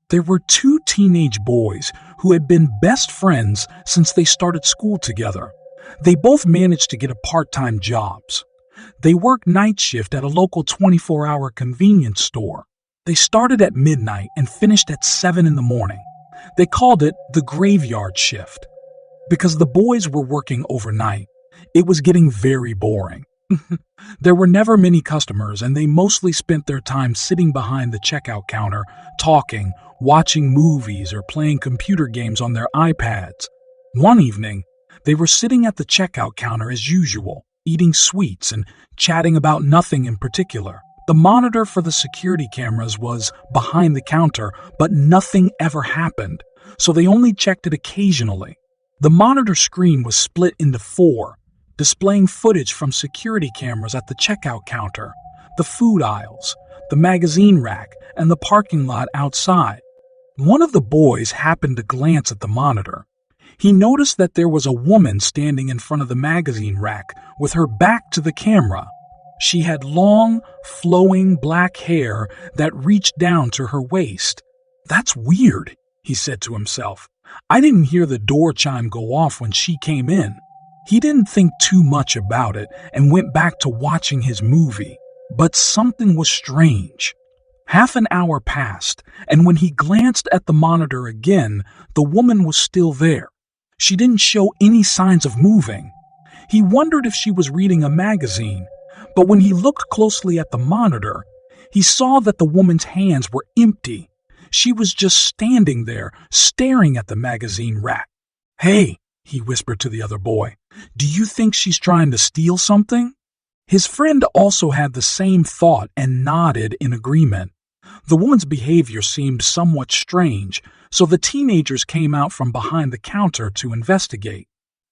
There were two teenage boys who had been best friends since they started school together. They both managed to get part-time jobs. They worked night shift at a local 24-hour convenience store. They started at midnight and finished at 7 in the morning. They called it the graveyard shift. Because the boys were working overnight, it was getting very boring. There were never many customers, and they mostly spent their time sitting behind the checkout counter, talking, watching movies, or playing computer games on their iPads. One evening, they were sitting at the checkout counter as usual, eating sweets and chatting about nothing in particular. The monitor for the security cameras was behind the counter, but nothing ever happened, so they only checked it occasionally. The monitor screen was split into four, displaying footage from security cameras at the checkout counter, the food aisles, the magazine rack, and the parking lot outside. One of the boys happened to glance at the monitor. He noticed that there was a woman standing in front of the magazine rack with her back to the camera. She had long, flowing black hair that reached down to her waist. "That's weird," he said to himself. "I didn't hear the door chime go off when she came in." He didn't think too much about it and went back to watching his movie. But something was strange. Half an hour passed, and when he glanced at the monitor again, the woman was still there. She didn't show any signs of moving. He wondered if she was reading a magazine, but when he looked closely at the monitor, he saw that the woman's hands were empty. She was just standing there, staring at the magazine rack. "Hey," he whispered to the other boy, "do you think she's trying to steal something?" His friend also had the same thought and nodded in agreement. The woman's behavior seemed somewhat strange, so the teenagers came out from behind the counter to investigate.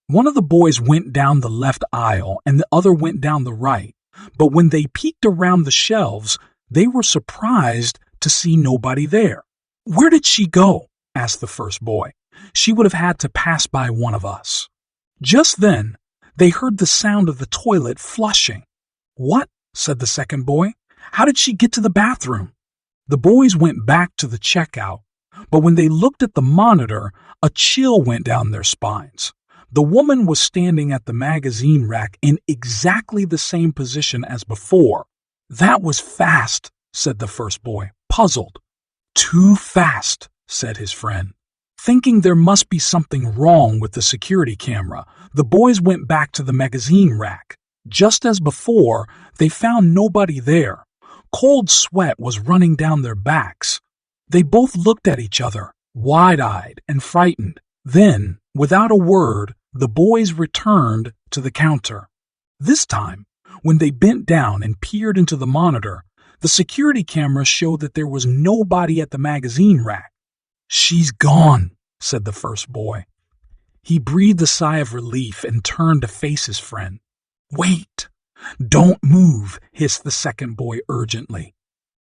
One of the boys went down the left aisle and the other went down the right, but when they peeked around the shelves, they were surprised to see nobody there. "Where did she go?" asked the first boy. "She would have had to pass by one of us." Just then, they heard the sound of the toilet flushing. "What?" said the second boy. "How did she get to the bathroom?" The boys went back to the checkout, but when they looked at the monitor, a chill went down their spines. The woman was standing at the magazine rack in exactly the same position as before. "That was fast," said the first boy, puzzled. "Too fast," said his friend. Thinking there must be something wrong with the security camera, the boys went back to the magazine rack. Just as before, they found nobody there. Cold sweat was running down their backs. They both looked at each other, wide-eyed and frightened. Then, without a word, the boys returned to the counter. This time, when they bent down and peered into the monitor, the security camera showed that there was nobody at the magazine rack. "She's gone," said the first boy. He breathed a sigh of relief and turned to face his friend. "Wait! Don't move," hissed the second boy urgently.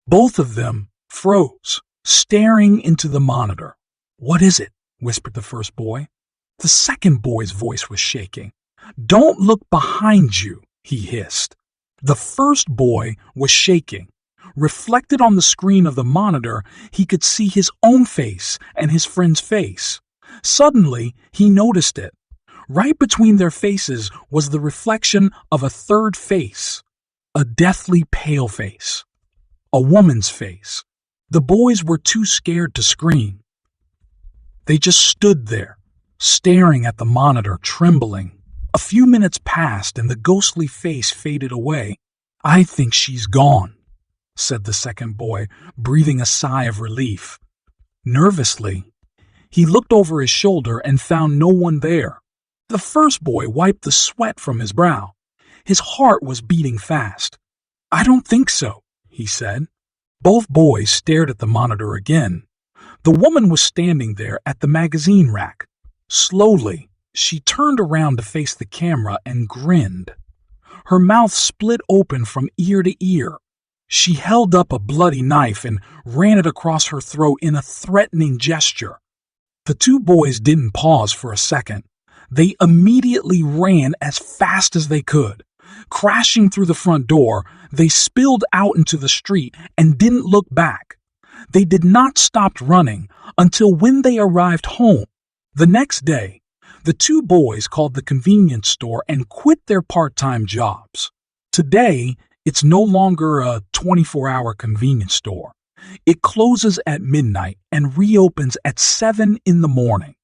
Both of them froze, staring into the monitor. "What is it?" whispered the first boy. The second boy's voice was shaking. "Don't look behind you," he hissed. The first boy was shaking. Reflected on the screen of the monitor, he could see his own face and his friend's face. Suddenly, he noticed it. Right between their faces was the reflection of a third face, a deathly pale face, a woman's face. The boys were too scared to scream. They just stood there, staring at the monitor, trembling. A few minutes passed and the ghostly face faded away. "I think she's gone," said the second boy, breathing a sigh of relief. Nervously, he looked over his shoulder and found no one there. The first boy wiped the sweat from his brow. His heart was beating fast. "I don't think so," he said. Both boys stared at the monitor again. The woman was standing there at the magazine rack. Slowly, she turned around to face the camera and grinned. Her mouth split open from ear to ear. She held up a bloody knife and ran it across her throat in a threatening gesture. The two boys didn't pause for a second. They immediately ran as fast as they could. Crashing through the front door, they spilled out into the street and didn't look back. They did not stop running until when they arrived home. The next day, the two boys called the convenience store and quit their part-time jobs. Today, it's no longer a 24-hour convenience store. It closes at midnight and reopens at 7 in the morning.